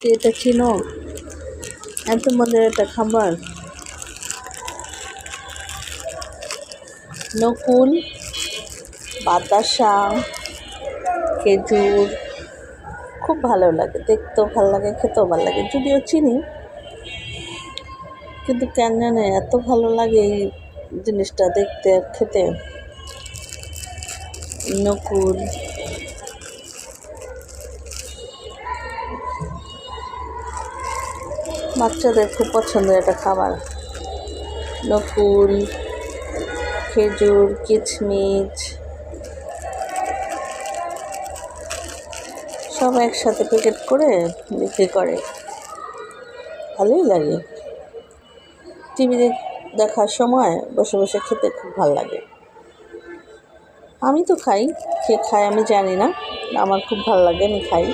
এটা চিনো? এত মজার একটা খাবার। নকুল, বাতাসা, খেজুর খুব ভালো লাগে, দেখতেও ভালো লাগে, খেতেও ভালো লাগে। যদিও চিনি, কিন্তু কেন জানে এত ভালো লাগে এই জিনিসটা দেখতে আর খেতে। নকুল, বাচ্চাদের খুব পছন্দের একটা খাবার। নকুল, খেজুর, কিচমিচ সব একসাথে প্যাকেট করে বিক্রি করে, ভালোই লাগে। টিভি দেখার সময় বসে বসে খেতে খুব ভালো লাগে। আমি তো খাই, কে খায় আমি জানি না, আমার খুব ভালো লাগে, আমি খাই।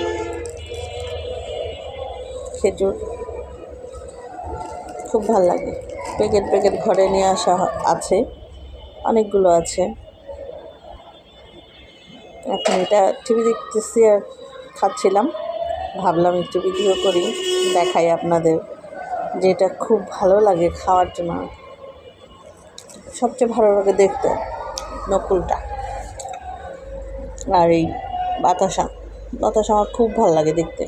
খেজুর খুব ভালো লাগে, প্যাকেট প্যাকেট ঘরে নিয়ে আসা আছে, অনেকগুলো আছে। এখন এটা টিভি দেখতেছি আর খাচ্ছিলাম, ভাবলাম একটু ভিডিও করি, দেখাই আপনাদের, যে এটা খুব ভালো লাগে খাওয়ার জন্য। সবচেয়ে ভালো লাগে দেখতে নকুলটা, আর এই বাতাসা আমার খুব ভালো লাগে দেখতে।